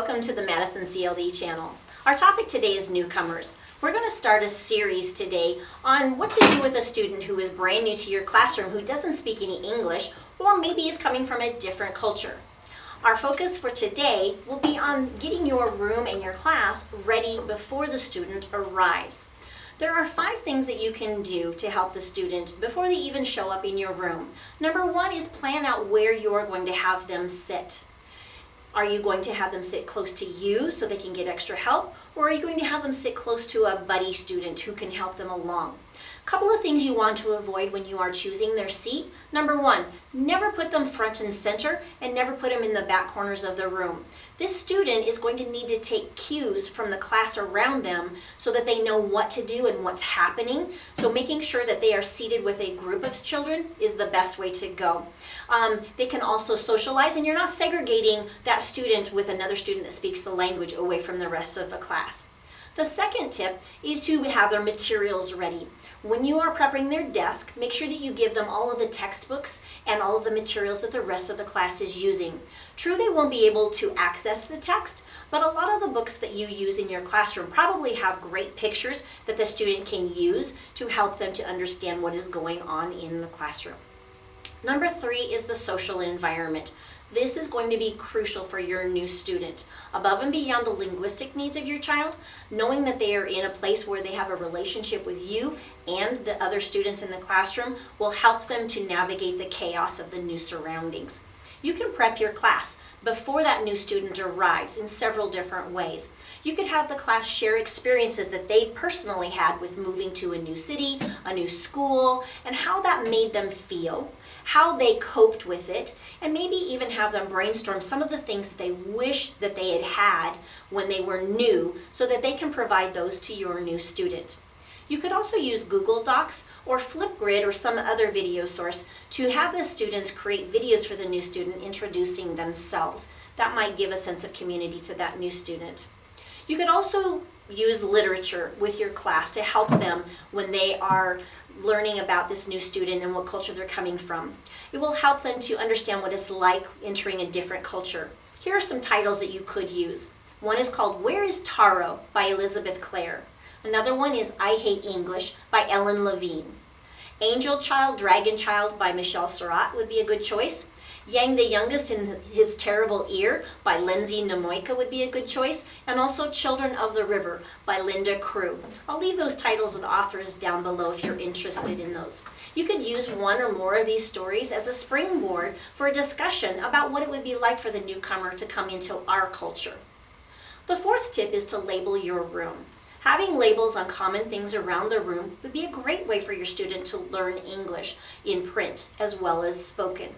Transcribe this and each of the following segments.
welcome to the Madison CLD channel. Our topic today is newcomers. We're going to start a series today on what to do with a student who is brand new to your classroom, who doesn't speak any English, or maybe is coming from a different culture. Our focus for today will be on getting your room and your class ready before the student arrives. There are 5 things that you can do to help the student before they even show up in your room. Number 1 is plan out where you're going to have them sit. Are you going to have them sit close to you so they can get extra help, or are you going to have them sit close to a buddy student who can help them along? A couple of things you want to avoid when you are choosing their seat. Number 1, never put them front and center, and never put them in the back corners of the room. This student is going to need to take cues from the class around them so that they know what to do and what's happening. So making sure that they are seated with a group of children is the best way to go. They can also socialize, and you're not segregating that student with another student that speaks the language away from the rest of the class. The second tip is to have their materials ready. When you are prepping their desk, make sure that you give them all of the textbooks and all of the materials that the rest of the class is using. True, they won't be able to access the text, but a lot of the books that you use in your classroom probably have great pictures that the student can use to help them to understand what is going on in the classroom. Number 3 is the social environment. This is going to be crucial for your new student. Above and beyond the linguistic needs of your child, knowing that they are in a place where they have a relationship with you and the other students in the classroom will help them to navigate the chaos of the new surroundings. You can prep your class before that new student arrives in several different ways. You could have the class share experiences that they personally had with moving to a new city, a new school, and how that made them feel, how they coped with it, and maybe even have them brainstorm some of the things that they wish that they had had when they were new so that they can provide those to your new student. You could also use Google Docs or Flipgrid or some other video source to have the students create videos for the new student introducing themselves. That might give a sense of community to that new student. You could also use literature with your class to help them when they are learning about this new student and what culture they're coming from. It will help them to understand what it's like entering a different culture. Here are some titles that you could use. One is called Where is Taro by Elizabeth Clare. Another one is I Hate English by Levine. Angel Child, Dragon Child by Michele Surat would be a good choice. Yang the Youngest in His Terrible Ear by Lensey Namioka would be a good choice. And also Children of the River by Linda Crew. I'll leave those titles and authors down below if you're interested in those. You could use one or more of these stories as a springboard for a discussion about what it would be like for the newcomer to come into our culture. The 4th tip is to label your room. Having labels on common things around the room would be a great way for your student to learn English in print as well as spoken.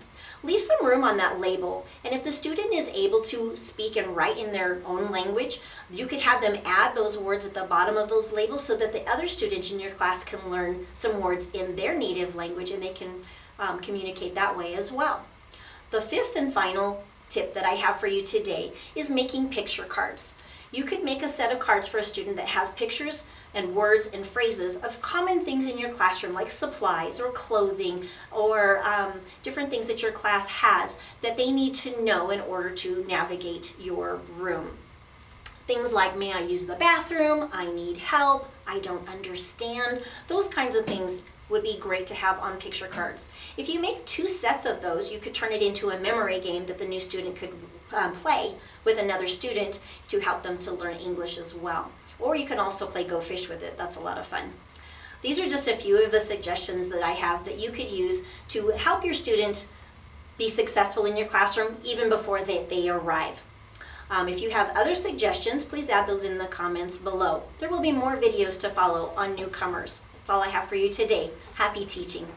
Leave some room on that label, and if the student is able to speak and write in their own language, you could have them add those words at the bottom of those labels so that the other students in your class can learn some words in their native language and they can communicate that way as well. The 5th and final tip that I have for you today is making picture cards. You could make a set of cards for a student that has pictures and words and phrases of common things in your classroom, like supplies or clothing or different things that your class has that they need to know in order to navigate your room. Things like, may I use the bathroom? I need help. I don't understand. Those kinds of things would be great to have on picture cards. If you make 2 sets of those, you could turn it into a memory game that the new student could play with another student to help them to learn English as well. Or you can also play Go Fish with it. That's a lot of fun. These are just a few of the suggestions that I have that you could use to help your student be successful in your classroom even before they arrive. If you have other suggestions, please add those in the comments below. There will be more videos to follow on newcomers. That's all I have for you today. Happy teaching.